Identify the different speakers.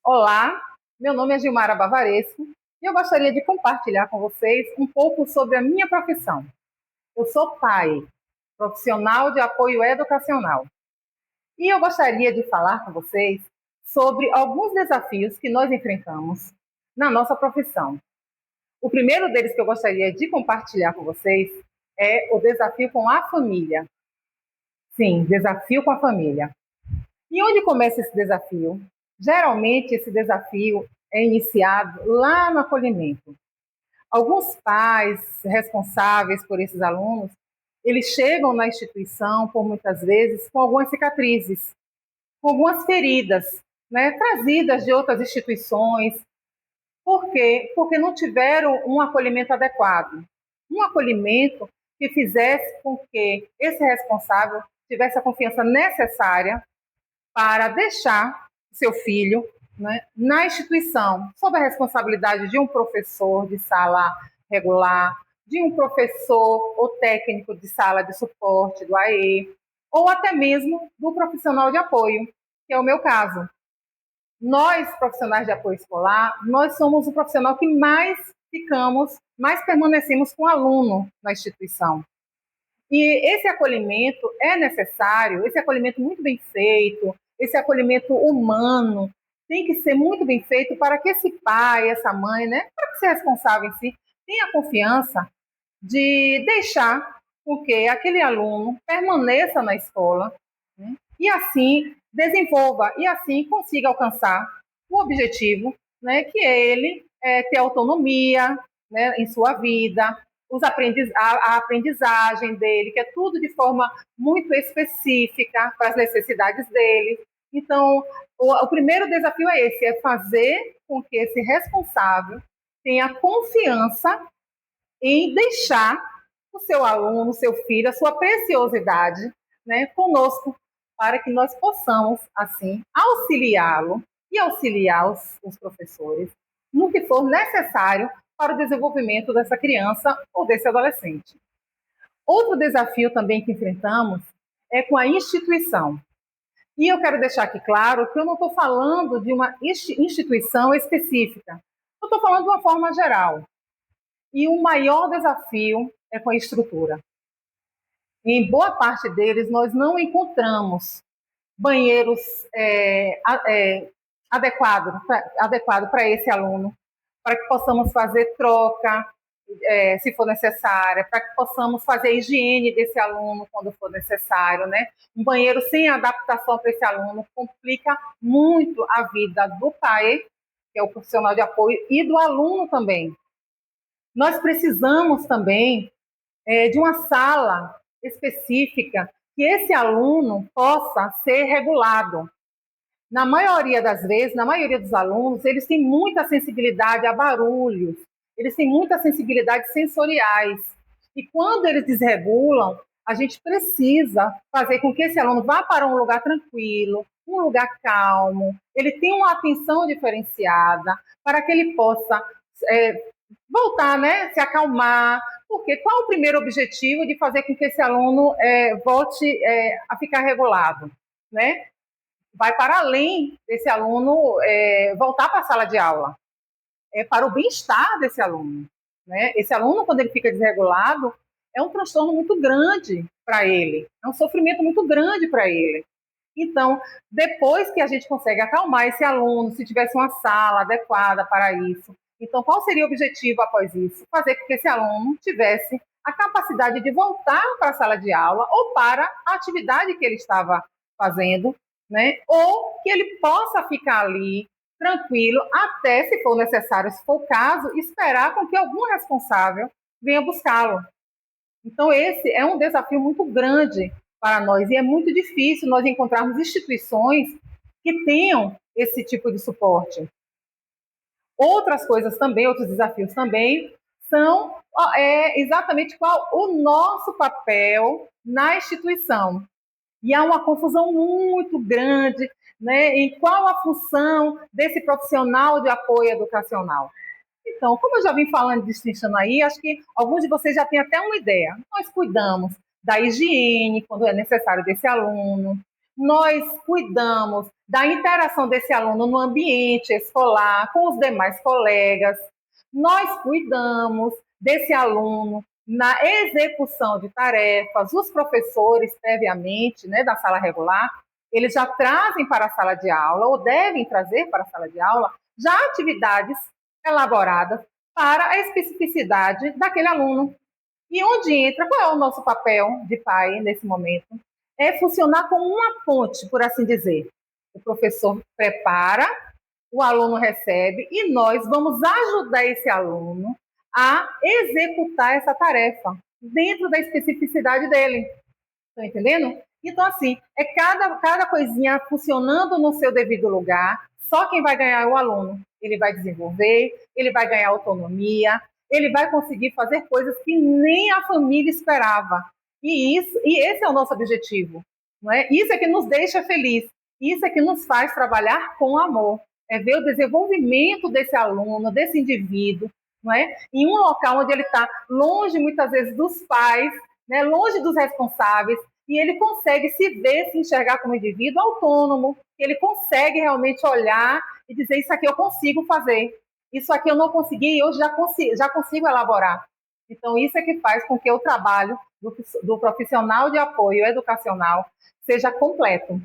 Speaker 1: Olá, meu nome é Gilmara Bavaresco e eu gostaria de compartilhar com vocês um pouco sobre a minha profissão. Eu sou pai, profissional de apoio educacional, e eu gostaria de falar com vocês sobre alguns desafios que nós enfrentamos na nossa profissão. O primeiro deles que eu gostaria de compartilhar com vocês é o desafio com a família. Sim, desafio com a família. E onde começa esse desafio? Geralmente, esse desafio é iniciado lá no acolhimento. Alguns pais responsáveis por esses alunos, eles chegam na instituição, por muitas vezes, com algumas cicatrizes, com algumas feridas, né, trazidas de outras instituições. Por quê? Porque não tiveram um acolhimento adequado. Um acolhimento que fizesse com que esse responsável tivesse a confiança necessária para deixar seu filho, né, na instituição, sob a responsabilidade de um professor de sala regular, de um professor ou técnico de sala de suporte do AE, ou até mesmo do profissional de apoio, que é o meu caso. Nós, profissionais de apoio escolar, nós somos o profissional que mais ficamos, mais permanecemos com o aluno na instituição. E esse acolhimento é necessário, esse acolhimento muito bem feito, esse acolhimento humano, tem que ser muito bem feito para que esse pai, essa mãe, né, para que ser responsável em si, tenha a confiança de deixar com que aquele aluno permaneça na escola, né, e assim desenvolva, e assim consiga alcançar o objetivo, né, que é ele ter autonomia, né, em sua vida, a aprendizagem dele, que é tudo de forma muito específica para as necessidades dele. Então, o primeiro desafio é esse, é fazer com que esse responsável tenha confiança em deixar o seu aluno, o seu filho, a sua preciosidade, né, conosco, para que nós possamos, assim, auxiliá-lo e auxiliar os professores no que for necessário para o desenvolvimento dessa criança ou desse adolescente. Outro desafio também que enfrentamos é com a instituição. E eu quero deixar aqui claro que eu não estou falando de uma instituição específica, eu estou falando de uma forma geral. E o maior desafio é com a estrutura. Em boa parte deles, nós não encontramos banheiros adequados para esse aluno, para que possamos fazer troca, se for necessária, para que possamos fazer a higiene desse aluno quando for necessário, né? Um banheiro sem adaptação para esse aluno complica muito a vida do pai, que é o profissional de apoio, e do aluno também. Nós precisamos também de uma sala específica que esse aluno possa ser regulado. Na maioria das vezes, na maioria dos alunos, eles têm muita sensibilidade a barulhos, eles têm muita sensibilidade sensoriais. E quando eles desregulam, a gente precisa fazer com que esse aluno vá para um lugar tranquilo, um lugar calmo, ele tenha uma atenção diferenciada, para que ele possa voltar, né, se acalmar. Porque qual o primeiro objetivo de fazer com que esse aluno volte a ficar regulado, né? Vai para além desse aluno voltar para a sala de aula, para o bem-estar desse aluno, né? Esse aluno, quando ele fica desregulado, é um transtorno muito grande para ele, é um sofrimento muito grande para ele. Então, depois que a gente consegue acalmar esse aluno, se tivesse uma sala adequada para isso, então qual seria o objetivo após isso? Fazer com que esse aluno tivesse a capacidade de voltar para a sala de aula ou para a atividade que ele estava fazendo, né? Ou que ele possa ficar ali tranquilo até, se for necessário, se for o caso, esperar com que algum responsável venha buscá-lo. Então, esse é um desafio muito grande para nós e é muito difícil nós encontrarmos instituições que tenham esse tipo de suporte. Outras coisas também, outros desafios também, são exatamente qual o nosso papel na instituição. E há uma confusão muito grande, né, em qual a função desse profissional de apoio educacional. Então, como eu já vim falando de distinção aí, acho que alguns de vocês já têm até uma ideia. Nós cuidamos da higiene, quando é necessário, desse aluno. Nós cuidamos da interação desse aluno no ambiente escolar, com os demais colegas. Nós cuidamos desse aluno na execução de tarefas. Os professores, previamente, né, da sala regular, eles já trazem para a sala de aula, ou devem trazer para a sala de aula, já atividades elaboradas para a especificidade daquele aluno. E onde entra, qual é o nosso papel de pai nesse momento? É funcionar como uma ponte, por assim dizer. O professor prepara, o aluno recebe e nós vamos ajudar esse aluno a executar essa tarefa dentro da especificidade dele. Estão entendendo? Então, assim, é cada coisinha funcionando no seu devido lugar. Só quem vai ganhar é o aluno. Ele vai desenvolver, ele vai ganhar autonomia, ele vai conseguir fazer coisas que nem a família esperava. E esse é o nosso objetivo. Não é? Isso é que nos deixa feliz. Isso é que nos faz trabalhar com amor. É ver o desenvolvimento desse aluno, desse indivíduo, não é? Em um local onde ele está longe, muitas vezes, dos pais, né, longe dos responsáveis, e ele consegue se ver, se enxergar como indivíduo autônomo, ele consegue realmente olhar e dizer, isso aqui eu consigo fazer, isso aqui eu não consegui, eu já consigo elaborar. Então, isso é que faz com que o trabalho do profissional de apoio educacional seja completo.